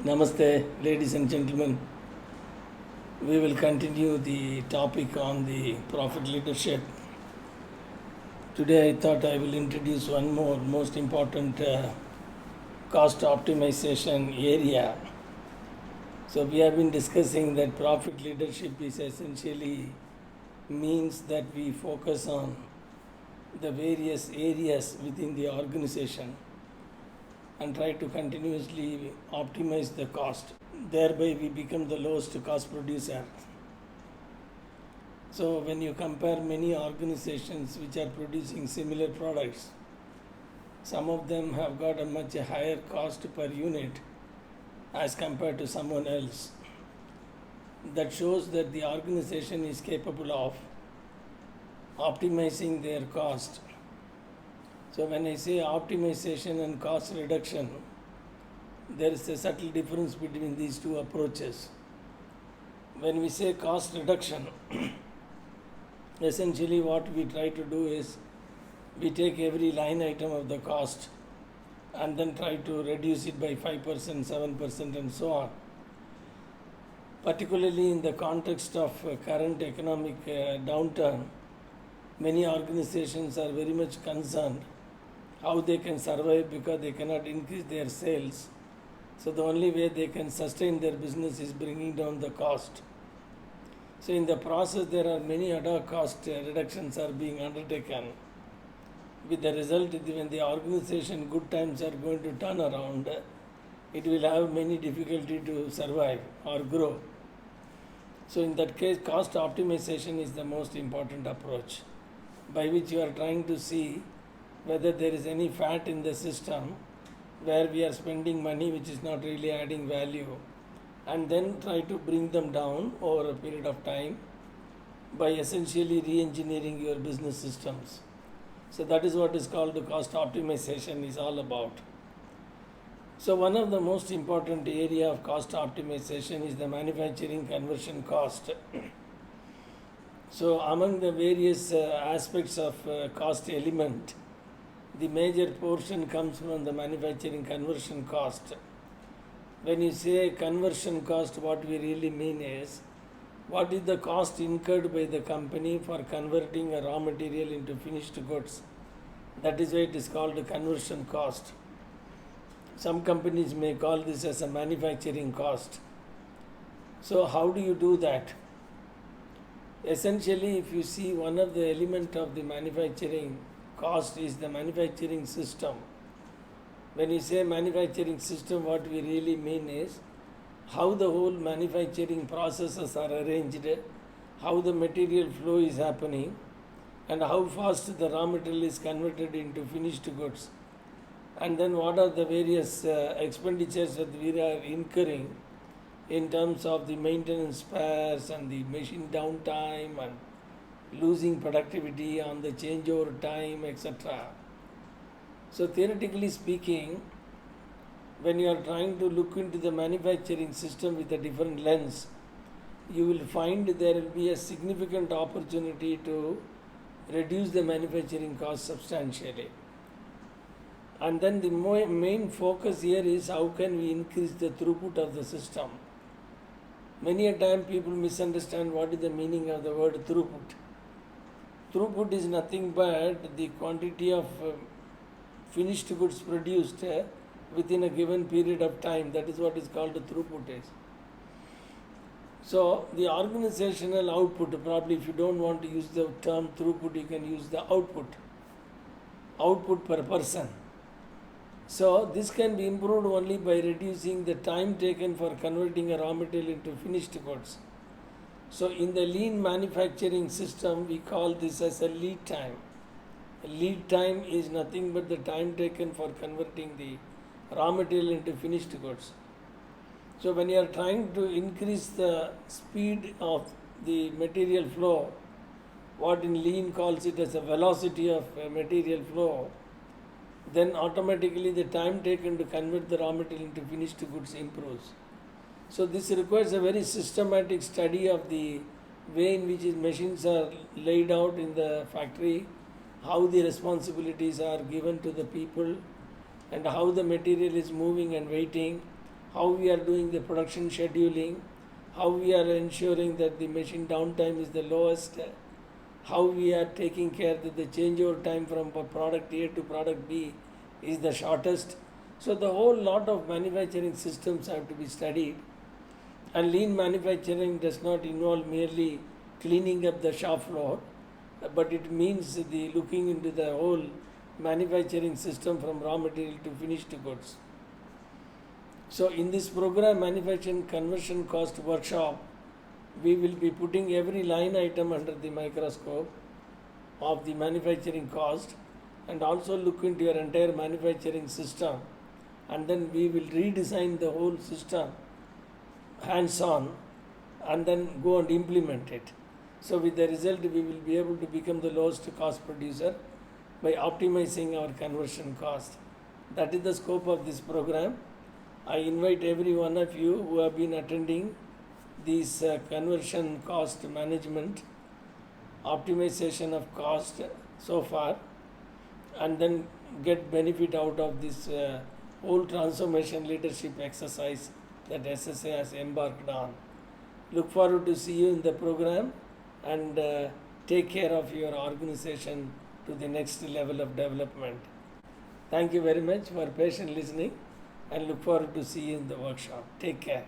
Namaste, ladies and gentlemen. We will continue the topic on the profit leadership. Today, I thought I will introduce one more most important cost optimization area. So, we have been discussing that profit leadership is essentially means that we focus on the various areas within the organization and try to continuously optimize the cost. Thereby, we become the lowest cost producer. So, when you compare many organizations which are producing similar products, some of them have got a much higher cost per unit as compared to someone else. That shows that the organization is capable of optimizing their cost. So, when I say optimization and cost reduction, there is a subtle difference between these two approaches. When we say cost reduction, essentially what we try to do is we take every line item of the cost and then try to reduce it by 5%, 7%, and so on. Particularly in the context of current economic downturn, many organizations are very much concerned how they can survive because they cannot increase their sales. So the only way they can sustain their business is bringing down the cost. So in the process, there are many other cost reductions are being undertaken. With the result, when the organization good times are going to turn around, it will have many difficulty to survive or grow. So in that case, cost optimization is the most important approach, by which you are trying to see whether there is any fat in the system where we are spending money which is not really adding value, and then try to bring them down over a period of time by essentially re-engineering your business systems. So that is what is called the cost optimization is all about. So one of the most important area of cost optimization is the manufacturing conversion cost. So among the various aspects of cost element, the major portion comes from the manufacturing conversion cost. When you say conversion cost, what we really mean is what is the cost incurred by the company for converting a raw material into finished goods. That is why it is called a conversion cost. Some companies may call this as a manufacturing cost. So how do you do that? Essentially, if you see, one of the element of the manufacturing cost is the manufacturing system. When you say manufacturing system, what we really mean is how the whole manufacturing processes are arranged, how the material flow is happening, and how fast the raw material is converted into finished goods. And then what are the various expenditures that we are incurring in terms of the maintenance spares and the machine downtime and losing productivity on the changeover time, etc. So theoretically speaking, when you are trying to look into the manufacturing system with a different lens, you will find there will be a significant opportunity to reduce the manufacturing cost substantially. And then the main focus here is how can we increase the throughput of the system. Many a time people misunderstand what is the meaning of the word throughput. Throughput is nothing but the quantity of finished goods produced within a given period of time. That is what is called the throughput is. So the organizational output, probably if you don't want to use the term throughput, you can use the output per person. So this can be improved only by reducing the time taken for converting a raw material into finished goods. So in the lean manufacturing system, we call this as a lead time. Lead time is nothing but the time taken for converting the raw material into finished goods. So when you are trying to increase the speed of the material flow, what in lean calls it as a velocity of material flow, then automatically the time taken to convert the raw material into finished goods improves. So this requires a very systematic study of the way in which machines are laid out in the factory, how the responsibilities are given to the people, and how the material is moving and waiting, how we are doing the production scheduling, how we are ensuring that the machine downtime is the lowest, how we are taking care that the changeover time from product A to product B is the shortest. So the whole lot of manufacturing systems have to be studied, and lean manufacturing does not involve merely cleaning up the shop floor, but it means the looking into the whole manufacturing system from raw material to finished goods. So in this program, Manufacturing Conversion Cost Workshop, we will be putting every line item under the microscope of the manufacturing cost, and also look into your entire manufacturing system, and then we will redesign the whole system hands-on and then go and implement it. So with the result, we will be able to become the lowest cost producer by optimizing our conversion cost. That is the scope of this program. I invite every one of you who have been attending this conversion cost management, optimization of cost so far, and then get benefit out of this whole transformation leadership exercise that SSA has embarked on. Look forward to see you in the program, and take care of your organization to the next level of development. Thank you very much for patient listening, and look forward to see you in the workshop. Take care.